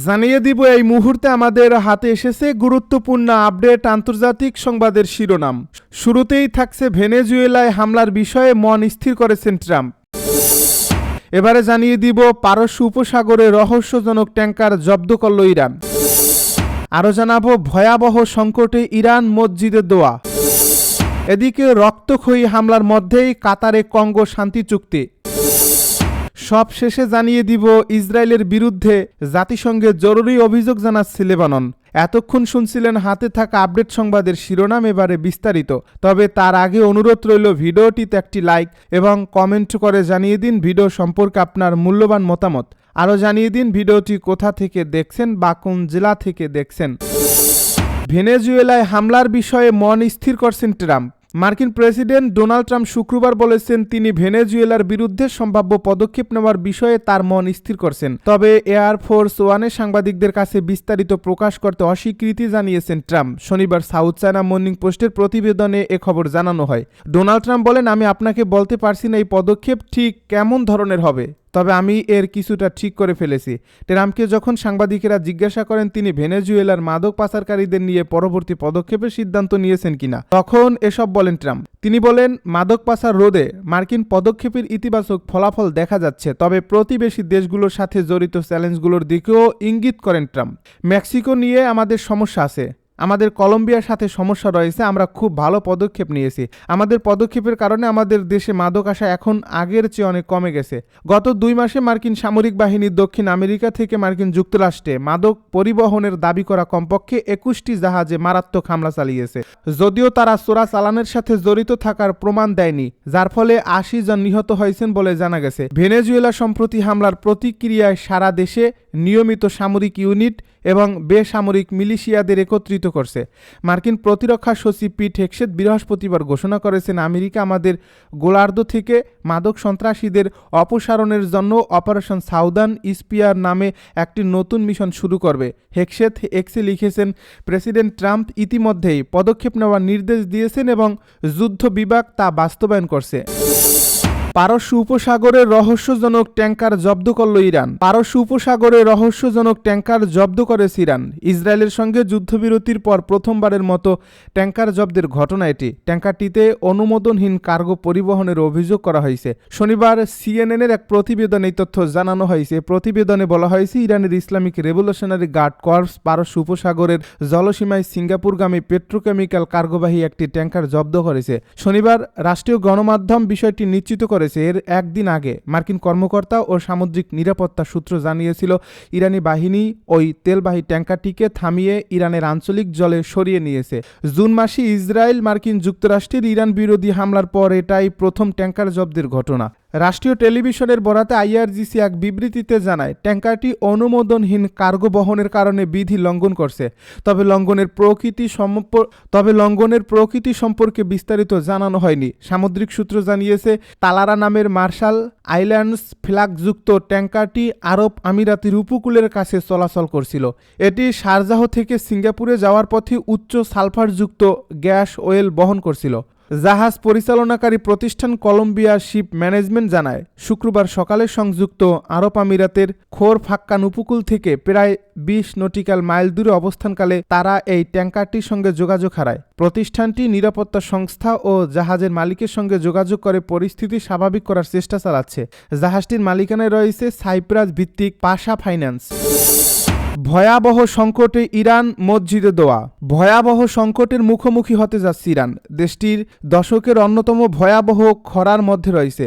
জানিয়ে দিব এই মুহূর্তে আমাদের হাতে এসেছে গুরুত্বপূর্ণ আপডেট আন্তর্জাতিক সংবাদের শিরোনাম। শুরুতেই থাকছে ভেনেজুয়েলায় হামলার বিষয়ে মন স্থির করেছেন ট্রাম্প। এবারে জানিয়ে দিব পারস্য উপসাগরে রহস্যজনক ট্যাঙ্কার জব্দ করল ইরান। আরও জানাবো ভয়াবহ সংকটে ইরান মসজিদে দোয়া। এদিকে রক্তক্ষয়ী হামলার মধ্যেই কাতারে কঙ্গো শান্তি চুক্তি। সব শেষে জানিয়ে দিব ইসরায়েলের বিরুদ্ধে জাতিসংঘে জরুরি অভিযোগ জানাচ্ছে লেবানন। এতক্ষণ শুনছিলেন হাতে থাকা আপডেট সংবাদের শিরোনাম, এবারে বিস্তারিত। তবে তার আগে অনুরোধ রইল ভিডিওটিতে একটি লাইক এবং কমেন্ট করে জানিয়ে দিন ভিডিও সম্পর্কে আপনার মূল্যবান মতামত। আরও জানিয়ে দিন ভিডিওটি কোথা থেকে দেখছেন বা কোন জেলা থেকে দেখছেন। ভেনেজুয়েলায় হামলার বিষয়ে মন স্থির করছেন ট্রাম্প। মার্কিন প্রেসিডেন্ট ডোনাল্ড ট্রাম্প শুক্রবার বলেছেন তিনি ভেনেজুয়েলার বিরুদ্ধে সম্ভাব্য পদক্ষেপ নেওয়ার বিষয়ে তার মন স্থির করছেন। তবে এয়ারফোর্স ওয়ানে সাংবাদিকদের কাছে বিস্তারিত প্রকাশ করতে অস্বীকৃতি জানিয়েছেন ট্রাম্প। শনিবার সাউথ চায়না মর্নিং পোস্টের প্রতিবেদনে এ খবর জানানো হয়। ডোনাল্ড ট্রাম্প বলেন, আমি আপনাকে বলতে পারছি না এই পদক্ষেপ ঠিক কেমন ধরনের হবে, তবে আমি এর কিছুটা ঠিক করে ফেলেছি। ট্রাম্পকে যখন সাংবাদিকেরা জিজ্ঞাসা করেন তিনি ভেনেজুয়েলার মাদক পাচারকারীদের নিয়ে পরবর্তী পদক্ষেপের সিদ্ধান্ত নিয়েছেন কিনা, তখন এসব বলেন ট্রাম্প। তিনি বলেন, মাদক পাচার রোধে মার্কিন পদক্ষেপের ইতিবাচক ফলাফল দেখা যাচ্ছে, তবে প্রতিবেশী দেশগুলোর সাথে জড়িত চ্যালেঞ্জগুলোর দিকেও ইঙ্গিত করেন ট্রাম্প। মেক্সিকো নিয়ে আমাদের সমস্যা আছে, আমাদের কলম্বিয়ার সাথে সমস্যা রয়েছে, আমরা খুব ভালো পদক্ষেপ নিয়েছি। আমাদের পদক্ষেপের কারণে আমাদের দেশে মাদক আসা এখন আগের চেয়ে অনেক কমে গেছে। গত 2 মাসে মার্কিন সামরিক বাহিনী দক্ষিণ আমেরিকা থেকে মার্কিন যুক্তরাষ্ট্রে মাদক পরিবহনের দাবি করা কমপক্ষে 21টি জাহাজে মারাত্মক হামলা চালিয়েছে, যদিও তারা চোরা চালানের সাথে জড়িত থাকার প্রমাণ দেয়নি, যার ফলে 80 জন নিহত হয়েছেন বলে জানা গেছে। ভেনেজুয়েলা সম্প্রতি হামলার প্রতিক্রিয়ায় সারা দেশে নিয়মিত সামরিক ইউনিট এবং বেসামরিক মিলিশিয়াদের একত্রিত করছে। মার্কিন প্রতিরক্ষা সচিব পিট হেগসেথ বৃহস্পতিবার ঘোষণা করেছেন আমেরিকা আমাদের গোলার্ধ থেকে মাদক সন্ত্রাসীদের অপসারণের জন্য অপারেশন সাউদার্ন স্পিয়ার নামে একটি নতুন মিশন শুরু করবে। হেগসেথ এক্সে লিখেছেন, প্রেসিডেন্ট ট্রাম্প ইতিমধ্যেই পদক্ষেপ নেওয়ার নির্দেশ দিয়েছেন এবং যুদ্ধ বিভাগ তা বাস্তবায়ন করছে। পারস্য উপসাগরে রহস্যজনক ট্যাঙ্কার জব্দ করল ইরান। পারস্য উপসাগরে রহস্যজনক ট্যাঙ্কার জব্দ করেছে ইরান। ইসরায়েলের সঙ্গে যুদ্ধবিরতির পর প্রথমবারের মতো ট্যাঙ্কার জব্দের ঘটনা এটি। ট্যাঙ্কারটিতে অনুমোদনহীন কার্গো পরিবহনের অভিযোগ করা হয়েছে। শনিবার সিএনএনের এক প্রতিবেদনে এই তথ্য জানানো হয়েছে। প্রতিবেদনে বলা হয়েছে ইরানের ইসলামিক রেভলিউশনারি গার্ড কর্পস পারস্য উপসাগরের জলসীমায় সিঙ্গাপুরগামী পেট্রোকেমিক্যাল কার্গোবাহী একটি ট্যাঙ্কার জব্দ করেছে। শনিবার রাষ্ট্রীয় গণমাধ্যম বিষয়টি নিশ্চিত করে। এর একদিন আগে মার্কিন কর্মকর্তা ও সামুদ্রিক নিরাপত্তা সূত্র জানিয়েছিল ইরানি বাহিনী ওই তেলবাহী ট্যাঙ্কারটিকে থামিয়ে ইরানের আঞ্চলিক জলে সরিয়ে নিয়েছে। জুন মাসে ইসরায়েল মার্কিন যুক্তরাষ্ট্রের ইরান বিরোধী হামলার পর এটাই প্রথম ট্যাঙ্কার জব্দের ঘটনা। রাষ্ট্রীয় টেলিভিশনের বরাতে আইআরজিসি এক বিবৃতিতে জানায় ট্যাঙ্কারটি অনুমোদনহীন কার্গো বহনের কারণে বিধি লঙ্ঘন করছে, তবে লঙ্ঘনের প্রকৃতি সম্পর্কে বিস্তারিত জানানো হয়নি। সামুদ্রিক সূত্র জানিয়েছে তালারা নামের মার্শাল আইল্যান্ডস ফ্ল্যাগযুক্ত ট্যাঙ্কারটি আরব আমিরাতের উপকূলের কাছে চলাচল করছিল। এটি শারজাহ থেকে সিঙ্গাপুরে যাওয়ার পথে উচ্চ সালফারযুক্ত গ্যাস অয়েল বহন করছিল। জাহাজ পরিচালনাকারী প্রতিষ্ঠান কলম্বিয়া শিপ ম্যানেজমেন্ট জানায় শুক্রবার সকালে সংযুক্ত আরব আমিরাতের খোর ফাক্কান উপকূল থেকে প্রায় 20 নটিক্যাল মাইল দূরে অবস্থানকালে তারা এই ট্যাঙ্কারটির সঙ্গে যোগাযোগ হারায়। প্রতিষ্ঠানটি নিরাপত্তা সংস্থা ও জাহাজের মালিকের সঙ্গে যোগাযোগ করে পরিস্থিতি স্বাভাবিক করার চেষ্টা চালাচ্ছে। জাহাজটির মালিকানায় রয়েছে সাইপ্রাস ভিত্তিক পাশা ফাইন্যান্স। ভয়াবহ সংকটে ইরান মসজিদে দোয়া। ভয়াবহ সংকটের মুখোমুখি হতে যাচ্ছে ইরান। দেশটির দশকের অন্যতম ভয়াবহ খরার মধ্যে রয়েছে।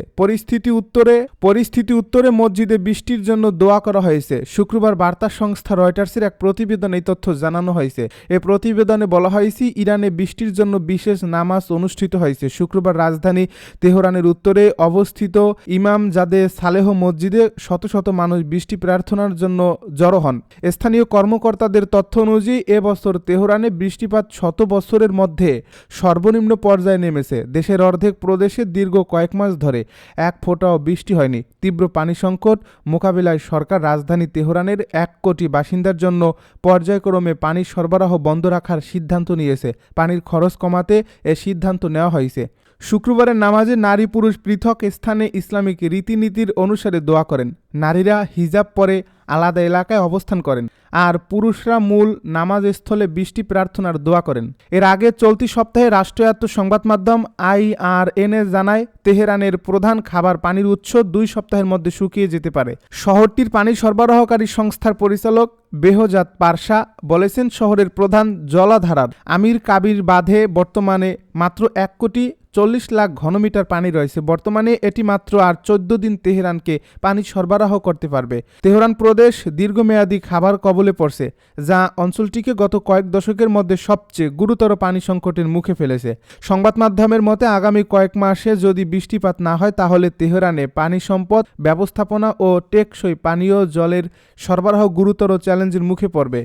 পরিস্থিতি উত্তরে মসজিদে বৃষ্টির জন্য দোয়া করা হয়েছে। শুক্রবার বার্তা সংস্থা রয়টার্সের এক প্রতিবেদনে এই তথ্য জানানো হয়েছে। এ প্রতিবেদনে বলা হয়েছে ইরানে বৃষ্টির জন্য বিশেষ নামাজ অনুষ্ঠিত হয়েছে। শুক্রবার রাজধানী তেহরানের উত্তরে অবস্থিত ইমাম জাদে সালেহ মসজিদে শত শত মানুষ বৃষ্টি প্রার্থনার জন্য জড়ো হন। স্থানীয় কর্মকর্তাদের তথ্য অনুযায়ী এবছর তেহরানে বৃষ্টিপাত 100 বছরের মধ্যে সর্বনিম্ন পর্যায়ে নেমেছে। দেশের অর্ধেক প্রদেশে দীর্ঘ কয়েক মাস ধরে এক ফোঁটাও বৃষ্টি হয়নি। তীব্র পানি সংকট মোকাবিলায় সরকার রাজধানী তেহরানের 1 কোটি বাসিন্দার জন্য পর্যায়ক্রমে পানির সরবরাহ বন্ধ রাখার সিদ্ধান্ত নিয়েছে। পানির খরচ কমাতে এ সিদ্ধান্ত নেওয়া হয়েছে। শুক্রবারের নামাজে নারী পুরুষ পৃথক স্থানে ইসলামিক রীতিনীতির অনুসারে দোয়া করেন। নারীরা হিজাব পরে আলাদা এলাকায় অবস্থান করেন। আর পুরুষরা মূল নামাজস্থলে বৃষ্টি প্রার্থনার দোয়া করেন। এর আগে চলতি সপ্তাহে রাষ্ট্রায়ত্ত সংবাদ মাধ্যম IRNA জানায় তেহরানের প্রধান খাবার পানির উৎস 2 সপ্তাহের মধ্যে শুকিয়ে যেতে পারে। শহরটির পানি সরবরাহকারী সংস্থার পরিচালক বেহজাত পারসা বলেছেন, শহরের প্রধান জলাধারার আমির কাবির বাঁধে বর্তমানে মাত্র 1,40,00,000 ঘনমিটার পানি রয়েছে। বর্তমানে এটি মাত্র আর 14 দিন তেহরানকে পানি সরবরাহ করতে পারবে। তেহরান প্রদেশ দীর্ঘমেয়াদী খাবার কবলে পড়ছে, যা অঞ্চলটিকে গত কয়েক দশকের মধ্যে সবচেয়ে গুরুতর পানি সংকটের মুখে ফেলেছে। সংবাদ মাধ্যমের মতে আগামী কয়েক মাসে যদি বৃষ্টিপাত না হয় তাহলে তেহরানে পানি সম্পদ ব্যবস্থাপনা ও টেকসই পানীয় জলের সরবরাহ গুরুতর চ্যালেঞ্জের মুখে পড়বে।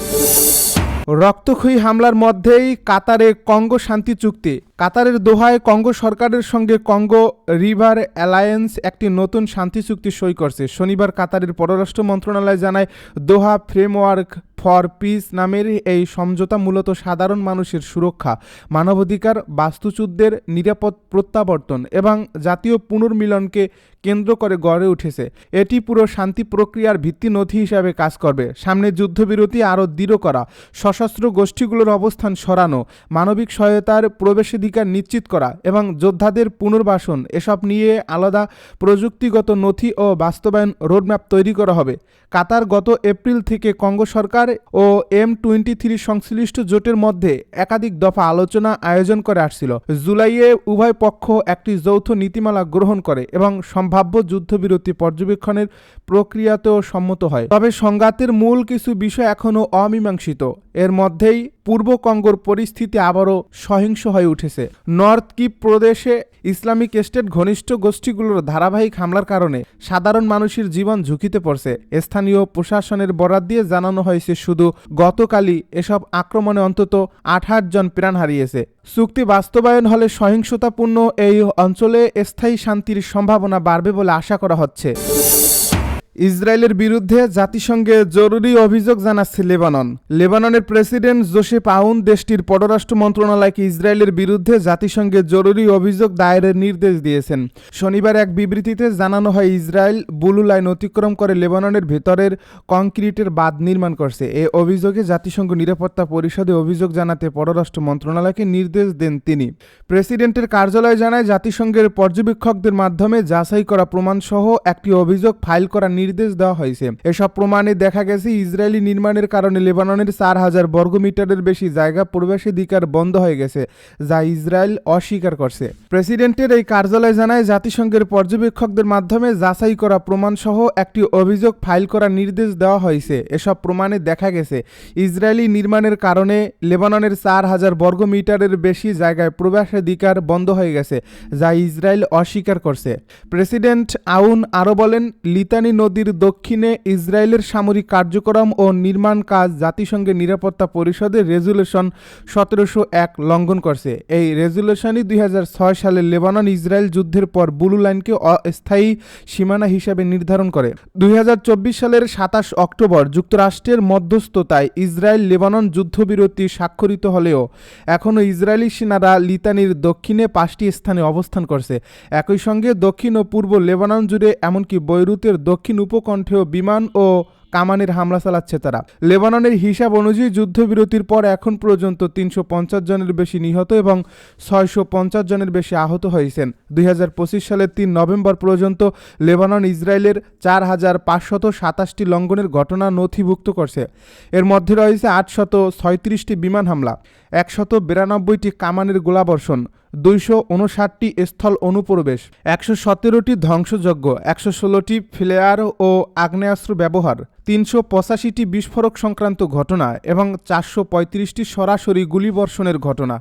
রক্তক্ষয়ী হামলার মধ্যেই কাতারে কঙ্গো শান্তি চুক্তি। কাতারের দোহায় কঙ্গো সরকারের সঙ্গে কঙ্গো রিভার অ্যালায়েন্স একটি নতুন শান্তি চুক্তি সই করছে। শনিবার কাতারের পররাষ্ট্র মন্ত্রণালয় জানায়, দোহা ফ্রেমওয়ার্ক ফর পিস নামের এই সমঝোতা মূলত সাধারণ মানুষের সুরক্ষা, মানবাধিকার, বাস্তুচ্যুতদের নিরাপদ প্রত্যাবর্তন এবং জাতীয় পুনর্মিলনকে কেন্দ্র করে গড়ে উঠেছে। এটি পুরো শান্তি প্রক্রিয়ার ভিত্তি নথি হিসাবে কাজ করবে। সামনে যুদ্ধবিরতি আরও দৃঢ় করা, সশস্ত্র গোষ্ঠীগুলোর অবস্থান সরানো, মানবিক সহায়তার প্রবেশাধিকার নিশ্চিত করা এবং যোদ্ধাদের পুনর্বাসন, এসব নিয়ে আলাদা প্রযুক্তিগত নথি ও বাস্তবায়ন রোডম্যাপ তৈরি করা হবে। কাতার গত এপ্রিল থেকে কঙ্গো সরকার ও M23 সংশ্লিষ্ট জোটের মধ্যে একাধিক দফা আলোচনা আয়োজন করে আসছিল। জুলাইয়ে উভয় পক্ষ একটি যৌথ নীতিমালা গ্রহণ করে এবং সম্ভাব্য যুদ্ধবিরতি পর্যবেক্ষণের প্রক্রিয়াতেও সম্মত হয়। তবে সংঘাতের মূল কিছু বিষয় এখনও অমীমাংসিত। এর মধ্যেই পূর্ব কঙ্গোর পরিস্থিতি আবারও সহিংস হয়ে উঠেছে। নর্থ কিভ প্রদেশে ইসলামিক স্টেট ঘনিষ্ঠ গোষ্ঠীগুলোর ধারাবাহিক হামলার কারণে সাধারণ মানুষের জীবন ঝুঁকিতে পড়ছে। স্থানীয় প্রশাসনের বরাত দিয়ে জানানো হয়েছে, শুধু গতকালই এসব আক্রমণে অন্তত 28 জন প্রাণ হারিয়েছে। চুক্তি বাস্তবায়ন হলে সহিংসতাপূর্ণ এই অঞ্চলে স্থায়ী শান্তির সম্ভাবনা বাড়বে বলে আশা করা হচ্ছে। ইসরায়েলের বিরুদ্ধে জাতিসংঘে জরুরি অভিযোগ জানাচ্ছে লেবানন। লেবাননের প্রেসিডেন্ট জোসেফ আউন দেশটির পররাষ্ট্র মন্ত্রণালয়কে ইসরায়েলের বিরুদ্ধে জাতিসংঘে জরুরি অভিযোগ দায়েরের নির্দেশ দিয়েছেন। শনিবার এক বিবৃতিতে জানানো হয়, ইসরায়েল ব্লু লাইন অতিক্রম করে লেবাননের ভেতরের কংক্রিটের বাঁধ নির্মাণ করছে। এ অভিযোগে জাতিসংঘ নিরাপত্তা পরিষদে অভিযোগ জানাতে পররাষ্ট্র মন্ত্রণালয়কে নির্দেশ দেন তিনি। প্রেসিডেন্টের কার্যালয় জানায়, জাতিসংঘের পর্যবেক্ষকদের মাধ্যমে যাচাই করা প্রমাণসহ একটি অভিযোগ ফাইল করা নির্দেশ দেওয়া হয়েছে। এসব প্রমাণে দেখা গেছে, ইসরায়েলি নির্মাণের কারণে লেবাননের 4000 বর্গমিটারের বেশি জায়গা প্রবেশাধিকার বন্ধ হয়ে গেছে, যা ইসরায়েল অস্বীকার করছে। প্রেসিডেন্টের এই কার্যালয় জানায়, জাতিসংঘের পর্যবেক্ষকদের মাধ্যমে যাচাই করা প্রমাণসহ একটি অভিযোগ ফাইল করার নির্দেশ দেওয়া হয়েছে। এসব প্রমাণে দেখা গেছে, ইসরায়েলি নির্মাণের কারণে লেবাননের 4000 বর্গমিটারের বেশি জায়গায় প্রবেশাধিকার বন্ধ হয়ে গেছে, যা ইসরায়েল অস্বীকার করছে। প্রেসিডেন্ট আউন আরও বলেন, লিতানি নদীর দক্ষিণে ইসরায়েলের সামরিক কার্যক্রম ও নির্মাণ কাজ জাতিসংঘের নিরাপত্তা পরিষদের রেজুলেশন 1701 লঙ্ঘন করছে। এই রেজুলেশনই 2006 সালে লেবানন ইসরায়েল যুদ্ধের পর ব্লু লাইনকে অস্থায়ী সীমানা হিসেবে নির্ধারণ করে। 2024 সালের 27 অক্টোবর যুক্তরাষ্ট্রের মধ্যস্থতায় ইসরায়েল লেবানন যুদ্ধবিরতি স্বাক্ষরিত হলেও এখনও ইসরায়েলি সেনারা লিতানির দক্ষিণে 5টি স্থানে অবস্থান করছে। একই সঙ্গে দক্ষিণ ও পূর্ব লেবানন জুড়ে এমনকি বৈরুতের দক্ষিণ উপকণ্ঠেও বিমান ও কামানের হামলা চালাচ্ছে তারা। লেবাননের হিসাব অনুযায়ী যুদ্ধবিরতির পর এখন পর্যন্ত 350 জনের বেশি নিহত এবং 650 জনের বেশি আহত হয়েছেন। 2025 সালের 3 নভেম্বর পর্যন্ত লেবানন ইসরায়েলের 4527টি লঙ্ঘনের ঘটনা নথিভুক্ত করছে। এর মধ্যে রয়েছে 836টি বিমান হামলা, 192টি কামানের গোলাবর্ষণ, 259টি স্থল অনুপ্রবেশ, 117টি ধ্বংসযজ্ঞ, 116টি ফ্লেয়ার ও আগ্নেয়াস্ত্র ব্যবহার, 385টি বিস্ফোরক সংক্রান্ত ঘটনা এবং 435টি সরাসরি গুলিবর্ষণের ঘটনা।